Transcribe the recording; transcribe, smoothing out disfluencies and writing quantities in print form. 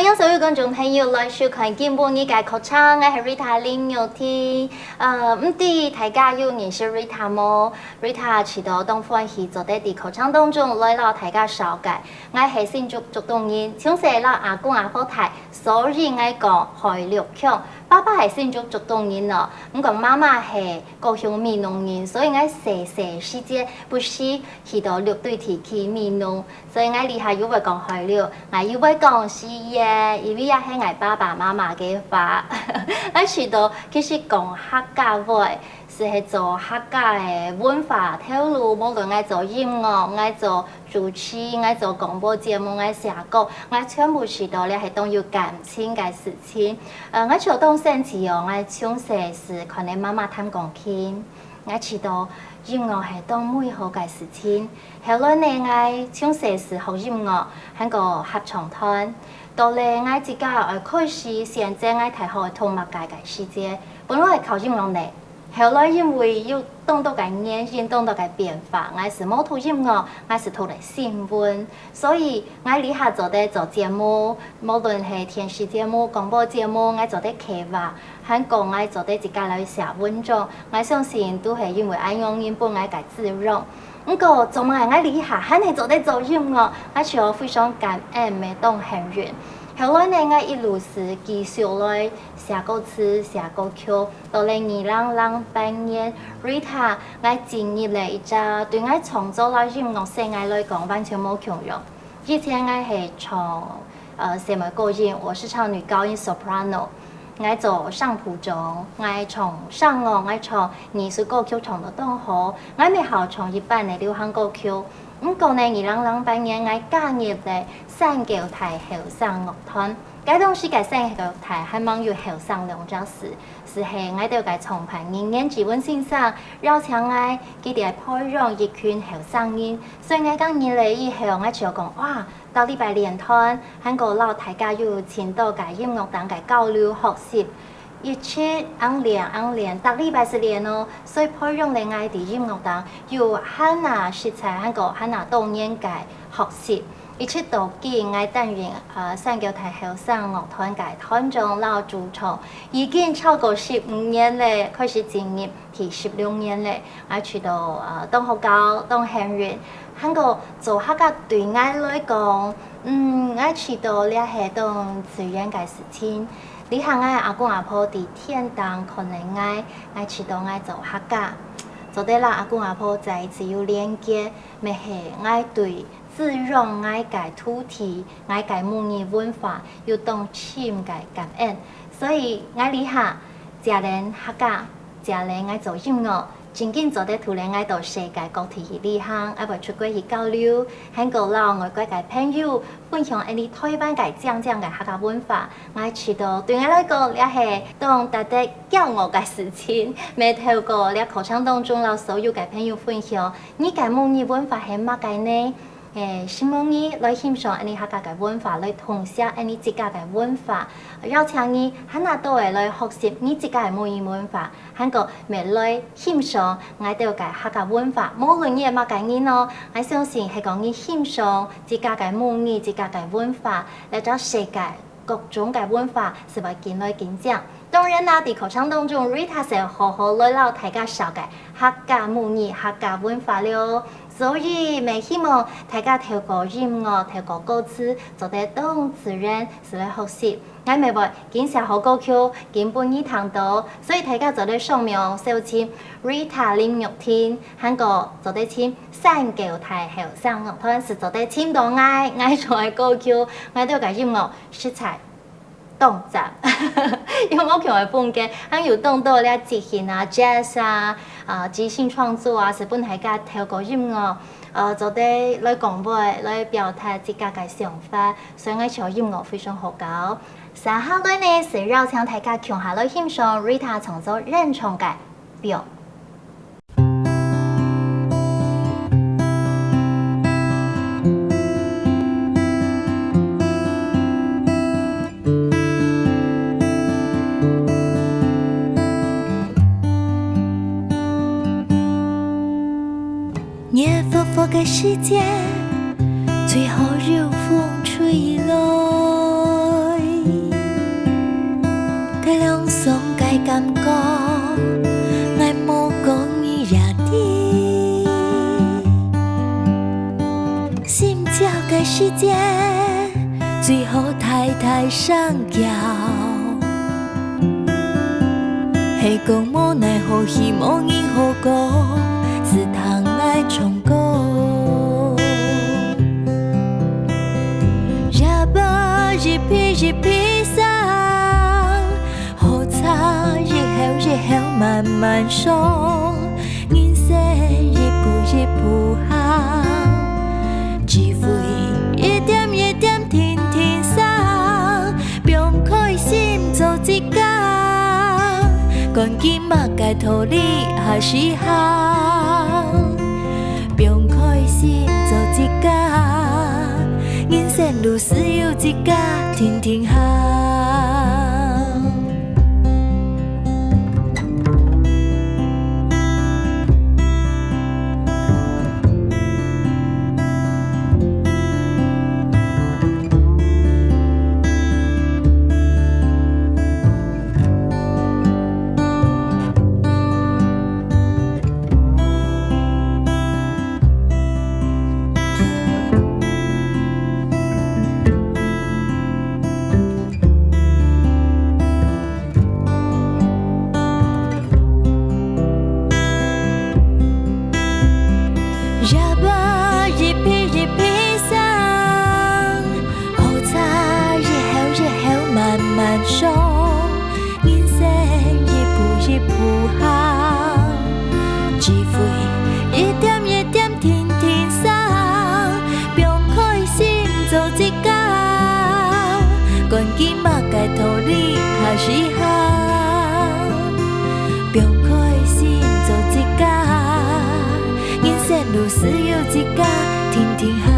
迎所有观众朋友来收看今晡日嘅课场，我係 Rita 林玉天。唔知大家有認識 Rita 冇 ？Rita 遲到當歡喜做啲課場當中來到大家紹介。我係新竹竹東人，從細啦阿公阿婆睇，所以我講海陸腔。爸爸係新竹竹東人咯，咁講媽媽係高雄閩南人，所以我細時節不是去到陸隊提去閩南，所以我厲害又會講海陸，我又會講詩嘅，因為也係我爸爸媽媽嘅話，我去到其實講客家話。是做客家嘅文化透露，無論我做音樂，我做主持，我做廣播節目，我寫歌，我全部是到咧係當有感情嘅事情。我做當生時哦，我從細時可能媽媽彈鋼琴，我知道音樂係當美好嘅事情。後來呢，我從細時學音樂，喺個合唱團，到咧我自家開始現在我睇好動物界嘅世界，本來係靠音樂嚟。後來因為要當到嘅年輕，當到嘅變化，我是冇讀音樂，我是讀嚟新聞，所以我呢下做節目，無論係電視節目、廣播節目，我做啲企劃，喺國外做啲自家嚟寫文章，我相信都係因為愛用音本愛嘅自容。不過做埋我呢下，肯定做音樂，我覺得非常感恩，未當幸運。後來呢，我一路是繼續來寫歌詞、寫歌曲，到嚟2008年 ，Rita 我進入嚟一隻對我創作啦音樂生涯來講完全冇強弱。以前我係唱什麼歌音，我是唱女高音 soprano， 我做上普中，我唱上樂，我唱藝術歌曲唱得當好，我未學唱一般嘅流行歌曲。咁過呢2008年，我加入嚟三橋台後生樂團。嗰當時嘅三橋台係冇有後生兩隻字，是係我哋嘅創辦人顏志文先生邀請我，佢哋培養一群後生人。所以我剛入嚟以後，我就講哇，到禮拜練團，喺個老大家要前到嘅音樂堂嘅交流學習。一切按練，逐禮拜是練哦，所以培養另外啲音樂堂要很難食材，很難當然嘅學習。一切都見我擔任三橋台後生樂團嘅團長老主唱，已經超過15年咧，開始進入第16年咧，我去到當學校當行員，喺個做客家對我來講，我去到咧係當自然嘅事情。你行我阿公阿婆佇天堂，可能我去到我做客家，做得啦阿公阿婆在一起有連結，咪係我對自然我嘅土地，我嘅母語文化要當深嘅感恩，所以我呢下家人客家，家人我做音樂。真緊做得突然我到世界各地去旅行，我會出國去交流，喺個老外國嘅朋友分享一啲台灣嘅正嘅客家文化，我知道對我來講也係當值得驕傲嘅事情。未透過咧課程當中，老所有嘅朋友分享，你嘅母語文化係乜嘅呢？希望你來欣賞你客家嘅文化，來同享你自家嘅文化，邀請你喺那度來學習你自家嘅母語文化，喺個未來欣賞我哋嘅客家文化。無論你係乜嘅人咯，我相信係講你欣賞自家嘅母語、自家嘅文化，嚟咗世界各種嘅文化是為見來見證。當然啦，喺課程當中 ，Rita 係好好來到大家紹嘅客家母語、客家文化了。所以，咪希望大家透過音樂、透過歌詞，做得當自然，是來學習。我咪話見寫好歌曲，見本意聽到，所以大家做得上面搜尋 Rita 林玉天，喺個做得簽三橋台後生樂團，是做得簽到愛做嘅歌曲，我都嘅音樂色彩。動作，因為我強嘅風格，還有當到咧即興啊、jazz 啊、即興創作啊，是本大家透過音樂，做啲來廣播、來表達自家嘅想法，所以我做音樂非常好搞。三下來呢，是邀請大家共下來欣賞 Rita 創作原創嘅表。夜伏伏嘅時間，最後有風吹來，时间，最好抬抬上桥。迄讲无奈何希望伊好过，是通来重过。日晡日披日披衫，雨擦日后慢慢爽。人生一步一步行，智慧一点一点天天送，用开心做一天。赶紧目界土里下时行，用开心做一天。人生如是有一天，天天行。日晡日披日披衫，雨擦日後慢慢爽。人生一步一步行，智慧一點一點天天送，用開心做一天。趕緊目界土里下時行，用開心做一天。如是有一天，天天行。